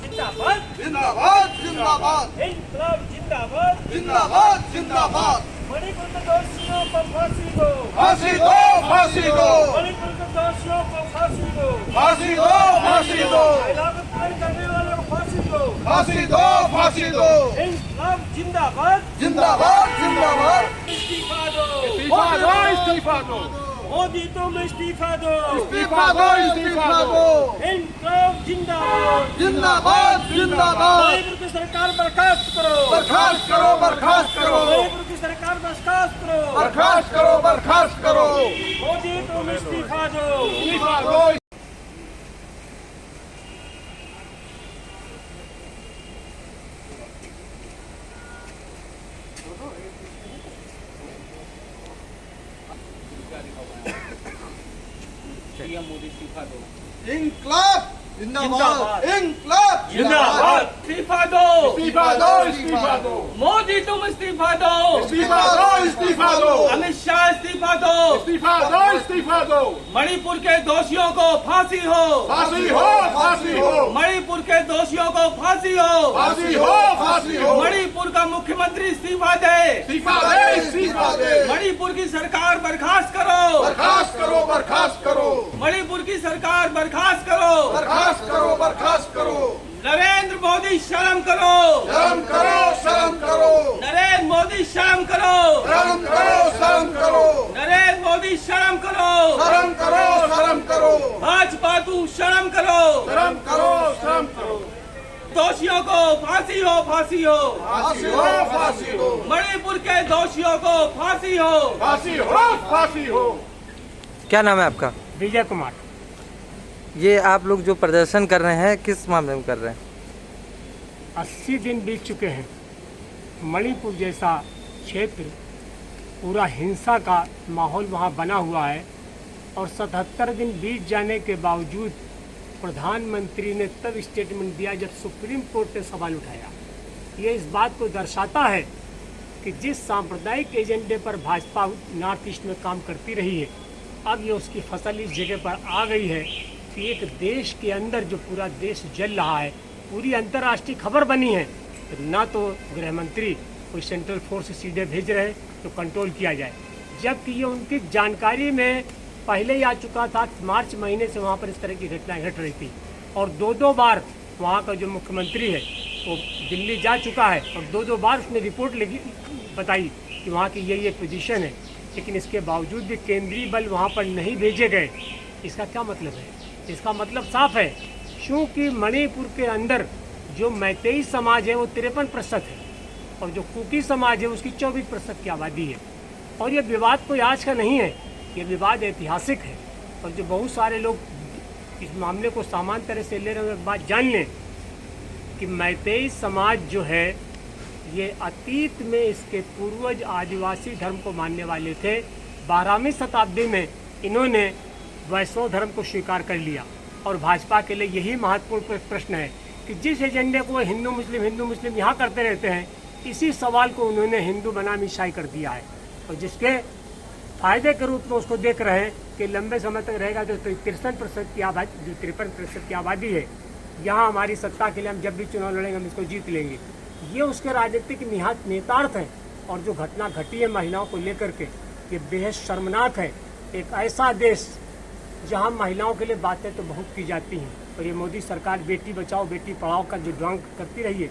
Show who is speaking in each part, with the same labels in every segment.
Speaker 1: जिंदाबाद
Speaker 2: जिंदाबाद जिंदाबाद
Speaker 1: इंकलाब जिंदाबाद
Speaker 2: जिंदाबाद जिंदाबाद
Speaker 1: मणिपुर के दोषियों को फांसी दो
Speaker 2: फांसी दो फांसी दो
Speaker 1: मणिपुर के दोषियों को फांसी दो
Speaker 2: फांसी दो फांसी दो
Speaker 1: इलाका पूरे करने वालों को फांसी दो
Speaker 2: फांसी दो फांसी दो
Speaker 1: इंकलाब जिंदाबाद
Speaker 2: जिंदाबाद जिंदाबाद
Speaker 1: इस्तीफा दो
Speaker 2: इस्तीफा दो इस्तीफा दो
Speaker 1: मोदी तुम इस्तीफा दो
Speaker 2: इस्तीफा दो इस्तीफा दो
Speaker 1: इंकलाब जिंदाबाद
Speaker 2: जिंदाबाद जिंदाबाद
Speaker 1: मणिपुर की सरकार बर्खास्त करो
Speaker 2: बर्खास्त करो बर्खास्त करो
Speaker 1: मणिपुर की सरकार बर्खास्त करो
Speaker 2: बर्खास्त करो बर्खास्त करो
Speaker 1: मोदी तुम इस्तीफा दो
Speaker 2: इस्तीफा दो इंकलाब जिंदाबाद इंकलाब
Speaker 1: जिंदाबाद
Speaker 3: इस्तीफा दो
Speaker 2: इस्तीफा दो इस्तीफा दो
Speaker 3: मोदी तुम इस्तीफा दो
Speaker 2: इस्तीफा दो इस्तीफा दो
Speaker 3: अमित शाह इस्तीफा दो
Speaker 2: इस्तीफा दो इस्तीफा दो
Speaker 3: मणिपुर के दोषियों को फांसी हो
Speaker 2: फांसी हो फांसी हो
Speaker 3: मणिपुर के दोषियों को फांसी हो
Speaker 2: फांसी हो फांसी हो
Speaker 3: मणिपुर का मुख्यमंत्री इस्तीफा दे
Speaker 2: इस्तीफा दे इस्तीफा दे
Speaker 3: मणिपुर की सरकार बर्खास्त करो
Speaker 2: बर्खास्त करो बर्खास्त करो
Speaker 3: मणिपुर की सरकार बर्खास्त करो
Speaker 2: बर्खास्त करो बर्खास्त करो
Speaker 3: नरेंद्र मोदी शर्म करो
Speaker 2: शर्म करो शर्म करो
Speaker 3: नरेंद्र मोदी शर्म करो
Speaker 2: शर्म करो शर्म करो
Speaker 3: नरेंद्र मोदी शर्म करो
Speaker 2: शर्म करो शर्म करो
Speaker 3: भाजपा तू शर्म करो
Speaker 2: शर्म करो शर्म करो
Speaker 3: दोषियों को फांसी हो फांसी हो
Speaker 2: फांसी हो फांसी हो
Speaker 3: मणिपुर के दोषियों को फांसी हो
Speaker 2: फांसी हो फांसी हो
Speaker 4: क्या नाम है आपका?
Speaker 1: विजय कुमार
Speaker 4: ये आप लोग जो प्रदर्शन कर रहे हैं किस मामले में कर रहे हैं?
Speaker 1: 80 दिन बीत चुके हैं। मणिपुर जैसा क्षेत्र पूरा हिंसा का माहौल वहाँ बना हुआ है और 77 दिन बीत जाने के बावजूद प्रधानमंत्री ने तब स्टेटमेंट दिया जब सुप्रीम कोर्ट ने सवाल उठाया। ये इस बात को दर्शाता है कि जिस सांप्रदायिक एजेंडे पर भाजपा नॉर्थ ईस्ट में काम करती रही है, अब ये उसकी फसल इस जगह पर आ गई है कि एक देश के अंदर जो पूरा देश जल रहा है, पूरी अंतर्राष्ट्रीय खबर बनी है, ना तो गृह मंत्री कोई सेंट्रल फोर्स सीधे भेज रहे हैं तो कंट्रोल किया जाए, जबकि ये उनकी जानकारी में पहले ही आ चुका था। मार्च महीने से वहाँ पर इस तरह की घटनाएं घट रही थी और दो बार वहाँ का जो मुख्यमंत्री है वो दिल्ली जा चुका है और दो बार उसने रिपोर्ट लिखी बताई कि वहाँ की ये पोजीशन है, लेकिन इसके बावजूद भी केंद्रीय बल वहाँ पर नहीं भेजे गए। इसका क्या मतलब है? इसका मतलब साफ है, क्योंकि मणिपुर के अंदर जो मैतेई समाज है वो 53% है और जो कुकी समाज है उसकी 24% की आबादी है। और ये विवाद कोई आज का नहीं है, ये विवाद ऐतिहासिक है और जो बहुत सारे लोग इस मामले को सामान्य तरह से ले रहे हैं, एक बात जान लें कि मैतेई समाज जो है ये अतीत में इसके पूर्वज आदिवासी धर्म को मानने वाले थे। 12वीं शताब्दी में इन्होंने वैष्णव धर्म को स्वीकार कर लिया और भाजपा के लिए यही महत्वपूर्ण प्रश्न है कि जिस एजेंडे को हिंदू मुस्लिम यहाँ करते रहते हैं, इसी सवाल को उन्होंने हिंदू बनाम ईसाई कर दिया है और जिसके फायदे के रूप में उसको देख रहे हैं कि लंबे समय तक रहेगा तो 63% की आबादी, जो 53% की आबादी है, यहाँ हमारी सत्ता के लिए हम जब भी चुनाव लड़ेंगे हम इसको जीत लेंगे। ये उसके राजनीतिक नेतार्थ हैं और जो घटना घटी है महिलाओं को लेकर के, ये बेहद शर्मनाक है। एक ऐसा देश जहाँ महिलाओं के लिए बातें तो बहुत की जाती हैं और ये मोदी सरकार बेटी बचाओ बेटी पढ़ाओ का जो ड्रांग करती रही है,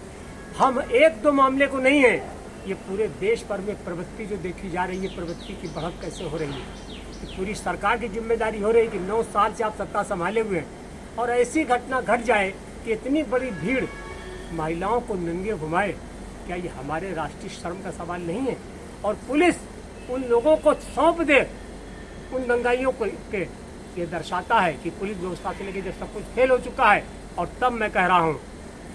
Speaker 1: हम एक दो मामले को नहीं है, ये पूरे देश भर में प्रवृत्ति जो देखी जा रही है, प्रवृत्ति की बढ़त कैसे हो रही है, ये पूरी सरकार की जिम्मेदारी हो रही है कि 9 साल से आप सत्ता संभाले हुए हैं और ऐसी घटना घट जाए कि इतनी बड़ी भीड़ महिलाओं को नंगे घुमाए। क्या ये हमारे राष्ट्रीय शर्म का सवाल नहीं है? और पुलिस उन लोगों को सौंप दे उन दंगाइयों को के, ये दर्शाता है कि पुलिस व्यवस्था से लेकर जब सब कुछ फेल हो चुका है। और तब मैं कह रहा हूँ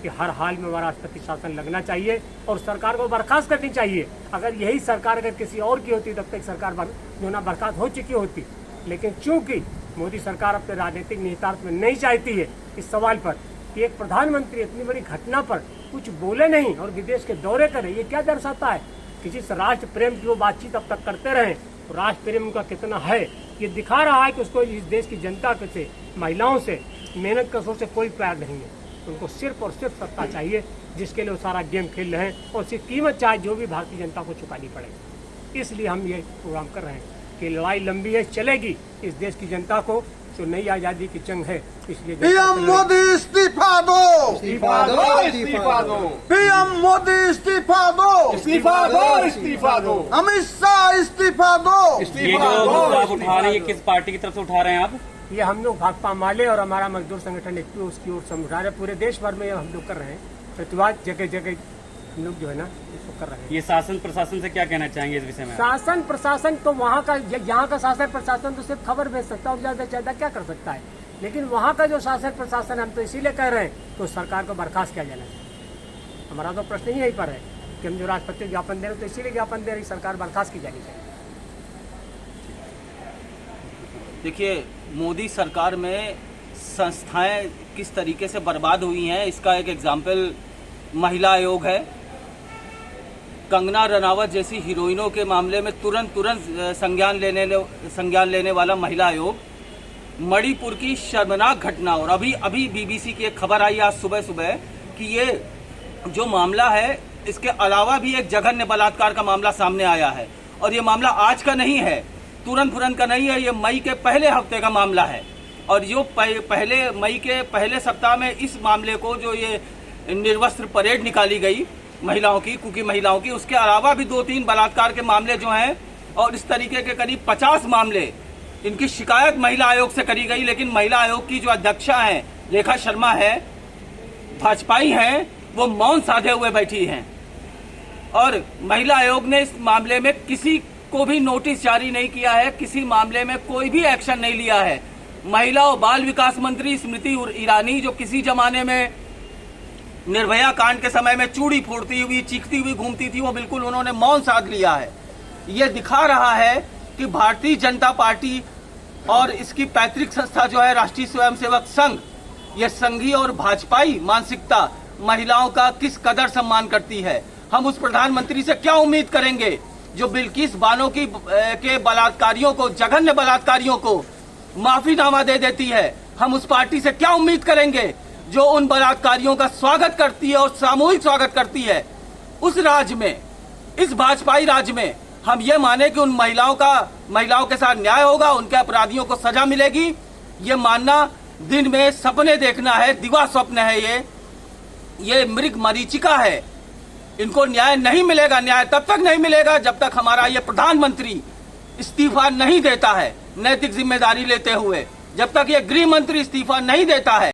Speaker 1: कि हर हाल में हमारा राष्ट्रपति शासन लगना चाहिए और सरकार को बर्खास्त करनी चाहिए। अगर यही सरकार अगर किसी और की होती तब तक सरकार जो ना बर्खास्त हो चुकी होती, लेकिन चूंकि मोदी सरकार अपने राजनीतिक निहितार्थ में नहीं चाहती है इस सवाल पर कि एक प्रधानमंत्री इतनी बड़ी घटना पर कुछ बोले नहीं और विदेश के दौरे करे, ये क्या दर्शाता है कि जिस राष्ट्र प्रेम की वो बातचीत अब तक करते रहे राष्ट्र प्रेम उनका कितना है, ये दिखा रहा है कि उसको इस देश की जनता से, महिलाओं से, मेहनत कशों से कोई प्यार नहीं है। उनको सिर्फ और सिर्फ सत्ता चाहिए, जिसके लिए वो सारा गेम खेल रहे हैं और उसकी कीमत चाहे जो भी भारतीय जनता को चुकानी पड़े। इसलिए हम ये प्रोग्राम कर रहे हैं कि लड़ाई लंबी है, चलेगी। इस देश की जनता को जो नई आज़ादी की जंग है, इसलिए
Speaker 2: पीएम मोदी इस्तीफा दो,
Speaker 1: इस्तीफा दो,
Speaker 2: इस्तीफा दो,
Speaker 5: पीएम मोदी इस्तीफा दो,
Speaker 2: इस्तीफा दो, इस्तीफा दो,
Speaker 5: अमित शाह इस्तीफा दो।
Speaker 6: ये
Speaker 2: इस्तीफा
Speaker 6: जो
Speaker 2: दो,
Speaker 6: मुद्दा आप उठा रहे हैं, ये किस पार्टी की तरफ से उठा रहे हैं आप?
Speaker 1: ये हम लोग भाकपा माले और हमारा मजदूर संगठन एक उसकी ओर से हम उठा रहे हैं। पूरे देश भर में ये हम लोग कर रहे हैं, प्रतिवाद जगह जगह हम लोग जो है ना इसको कर रहे हैं।
Speaker 6: ये शासन प्रशासन से क्या कहना चाहेंगे इस विषय में?
Speaker 1: शासन प्रशासन तो वहाँ का, यहाँ का शासन प्रशासन तो सिर्फ खबर भेज सकता है और ज्यादा से ज्यादा क्या कर सकता है, लेकिन वहाँ का जो शासन प्रशासन हम तो इसीलिए कह रहे हैं तो सरकार को बर्खास्त किया जाना चाहिए। हमारा तो प्रश्न ही यही पर है कि हम जो राष्ट्रपति ज्ञापन दे रहे हैं तो इसीलिए ज्ञापन दे रही, सरकार बर्खास्त की जानी चाहिए।
Speaker 7: देखिए, मोदी सरकार में संस्थाएं किस तरीके से बर्बाद हुई हैं, इसका एक एग्जाम्पल महिला आयोग है। कंगना रनावत जैसी हीरोइनों के मामले में तुरंत संज्ञान लेने वाला महिला आयोग, मणिपुर की शर्मनाक घटना, और अभी बीबीसी की एक खबर आई आज सुबह सुबह कि ये जो मामला है इसके अलावा भी एक जघन्य बलात्कार का मामला सामने आया है। और ये मामला आज का नहीं है, तुरंत का नहीं है, ये मई के पहले हफ्ते का मामला है। और जो पहले मई के पहले सप्ताह में इस मामले को, जो ये निर्वस्त्र परेड निकाली गई महिलाओं की, कुकी महिलाओं की, उसके अलावा भी 2-3 बलात्कार के मामले जो हैं, और इस तरीके के करीब 50 मामले, इनकी शिकायत महिला आयोग से करी गई। लेकिन महिला आयोग की जो अध्यक्षा हैं, रेखा शर्मा है, भाजपाई हैं, वो मौन साधे हुए बैठी हैं। और महिला आयोग ने इस मामले में किसी को भी नोटिस जारी नहीं किया है, किसी मामले में कोई भी एक्शन नहीं लिया है। महिला और बाल विकास मंत्री स्मृति ईरानी, जो किसी जमाने में निर्भया कांड के समय में चूड़ी फोड़ती हुई, चीखती हुई घूमती थी, वो बिल्कुल उन्होंने मौन साध लिया है। ये दिखा रहा है कि भारतीय जनता पार्टी और इसकी पैतृक संस्था जो है राष्ट्रीय स्वयंसेवक संघ, ये संघीय और भाजपाई मानसिकता महिलाओं का किस कदर सम्मान करती है। हम उस प्रधानमंत्री से क्या उम्मीद करेंगे जो बिल्किस बानो के बलात्कारियों को, जघन्य बलात्कारियों को माफीनामा दे देती है। हम उस पार्टी से क्या उम्मीद करेंगे जो उन बलात्कारियों का स्वागत करती है और सामूहिक स्वागत करती है। उस राज्य में, इस भाजपाई राज्य में हम ये माने कि उन महिलाओं के साथ न्याय होगा, उनके अपराधियों को सजा मिलेगी, ये मानना दिन में सपने देखना है, दिवा स्वप्न है। ये मृग मरीचिका है। इनको न्याय नहीं मिलेगा। न्याय तब तक नहीं मिलेगा जब तक हमारा ये प्रधानमंत्री इस्तीफा नहीं देता है नैतिक जिम्मेदारी लेते हुए, जब तक ये गृह मंत्री इस्तीफा नहीं देता है।